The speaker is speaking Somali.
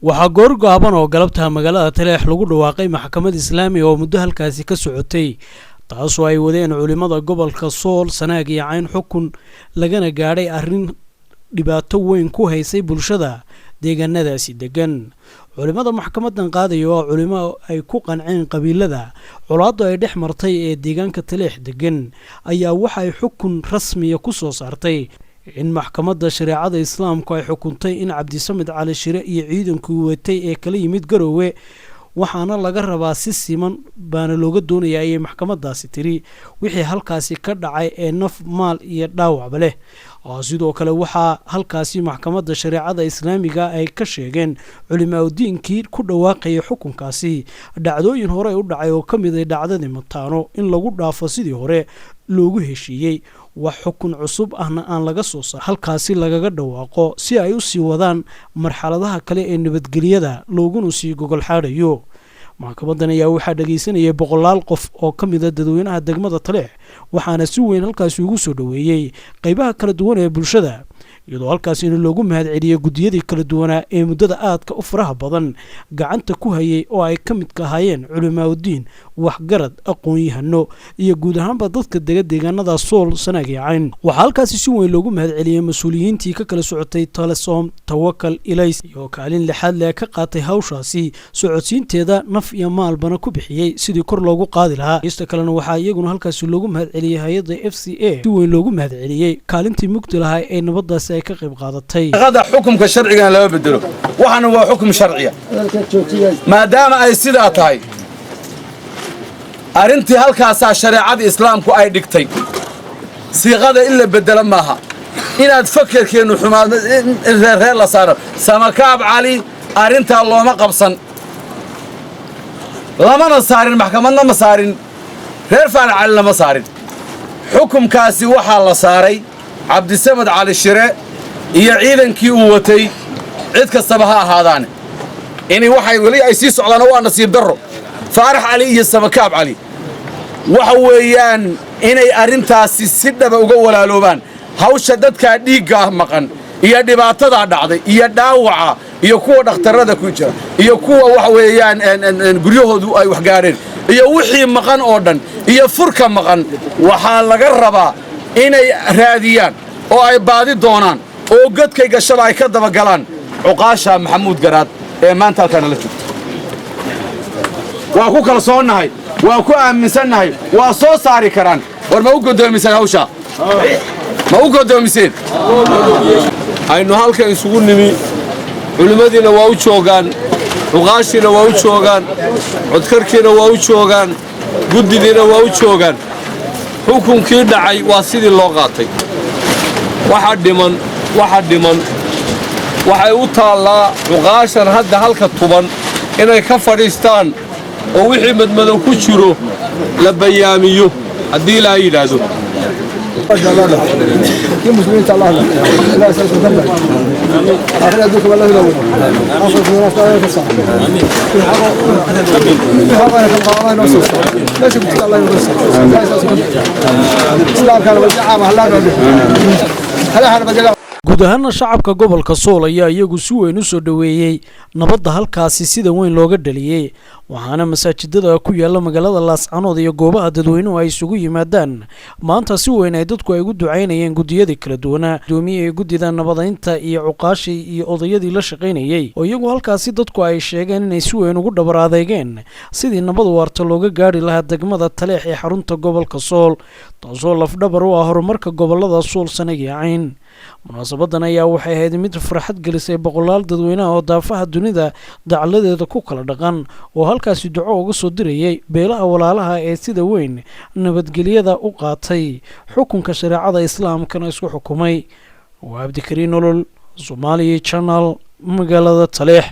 waxaa goor gaaban oo galabta magaalada Taleex lagu dhawaaqay maxkamad islaami oo muddo halkaasi ka socotay taasoo ay wadeen culimada gobolka Sool Sanaag iyo Cayn xukun lagana gaadhay arrin dhibaato weyn ku haysay bulshada deegaanadaasi degan culimada maxkamadan qaadayo oo culimo ay ku qanceen qabiilada colaado ay dhex martay ee deegaanka Taleex degan ayaa waxa ay xukun rasmi ah ku soo saartay in maxkamadda shariicada islaamku ay xukuntay in Cabdisamed Cali Shire iyo ciidanku watay ee kala yimid Garowe waxaana laga rabaa si siman baana looga doonayaa ay maxkamadaasi tiri wixii halkaasi ka dhacay ee naf maal iyo dhaawac leh sidoo kale waxa halkaasi maxkamadda shariicada islaamiga ay ka sheegeen culimada diinkii ku dhawaaqay xukunkaasi dhacdooyin hore u dhacay oo kamid ah dhacdadii Mataano in lagu dhaafo sidii hore loogu heshiiyay wax xukun cusub ahna aan laga soo saar halkaasi lagaga dhawaaqo si ay u sii wadaan marxaladaha kale ee nabadgelyada looguna sii gogol xaarayo maxkamadan ayaa waxaa dhageysanayay boqolaal qof oo kamid ah dadweynaha degmada Taleex waxaana si weyn halkaasi ugu soo dhaweeyay qaybaha kala duwan ee bulshada iyadoo halkaasi in loogu mahad celiyay gudiyadii kala duwanaa ee muddada aadka u faraha badan gacanta ku hayay oo ay kamid ka hayeen culimada diin waxgarad aqoon-yahano iyo guud ahaanba dadka deegaanada Sool Sanaag iyo Cayn waxa halkaasi si weyn loogu mahad celiyay mas'uuliyiintii ka kala socotay Telesom Tawakkal Ilays iyo kaalin lixaad leh ka qaatay hawshaasi socodsiinteeda naf iyo maalbana ku bixiyay sidii kor loogu qaadi lahaa inta kalena waxa iyaguna halkaasi loogu mahad celiyay hay'adda FCA si weyn loogu mahad celiyay kaalintii mugdi lahaa ee nabadaas ay ka qayb qaadatay qada xukunka sharciga la bedelo waxana waa xukum sharciya maadaama ay sida tahay arintii halkaas shariicada islaamku ay dhigtay siiqada in la bedelo maaha inaad fakarkeenu xumaad reer la saaro Samakaab Cali arinta looma qabsan lamana saarin maxkamadna ma saarin reer Faal Cali lama saarin xukunkaasi waxa la saaray Cabdisamed Cali Shire iyo ciidankii uu watay cid kastaba ha ahaadaan inay waxay wali ay sii socdaan waa nasiib darro Faarax Cali iyo Samakaab Cali waxa weeyaan inay arintaasi si dhaba uga walaaloobaan hawsha dadka dhiigga maqan iyo dhibaatada dhacday iyo dhaawaca iyo kuwa dhakhtarada ku jira iyo kuwa wax weeyaan guryahoodu ay wax gaareen iyo wixii maqan oo dhan iyo furka maqan waxa laga rabaa inay raadiyaan oo ay baadi doonaan oo godkay gashaba ay ka daba galaan Cuqaasha Maxamuud Garaad ee maanta halkan la joogto waa ku kala soonahay waa ku aaminsanahay waa soo saari karaan war ma u godoomisan hawsha ma u godoomiseen aynu halkan isugu nimi culimadiina waa u joogaan Cuqaashina waa u joogaan codkarkiina waa u joogaan gudidiina waa u joogaan xukunkii dhacay waa sidii loo qaatay waxa dhiman waxay u taallaa Cuqaashan hadda halka tuban inay ka fadhiistaan oo wixii madmadow ku jiro la bayaamiyo haddii la yiraahdo guud ahaan shacabka gobolka Sool ayaa iyagu si weyn u soo dhaweeyay nabadda halkaasi sida weyn looga dhaliyay waxaana masaajidada ku yaala magaalada Laascanood iyo goobaha dadweynuhu ay isugu yimaadaan maanta si weyn ay dadku ay ugu ducaynayeen gudiyada kala duwan doomiyay gudida nabadeynta iyo Cuqaashi iyo odayadii la shaqeynayay oo iyagu halkaasi dadku ay sheegeen inay si weyn ugu dhabar adeegeen sidii nabad waarta looga gaari lahaa degmada Taleex ee xarunta gobolka Sool taasoo lafdhabar u ah horumarka gobolada Sool Sanaag iyo Cayn munaasabadan ayaa waxay ahayd mid farxad gelisay boqolaal dadweynaha oo daafaha dunida dacaladeeda ku kala dhaqan oo halkaasi duco uga soo dirayay beelaha walaalaha ee sida weyn nabadgelyada u qaatay xukunka shariicada islaamkana isku xukumay waa Cabdikariin Nolol Somali Channel magaalada Taleex.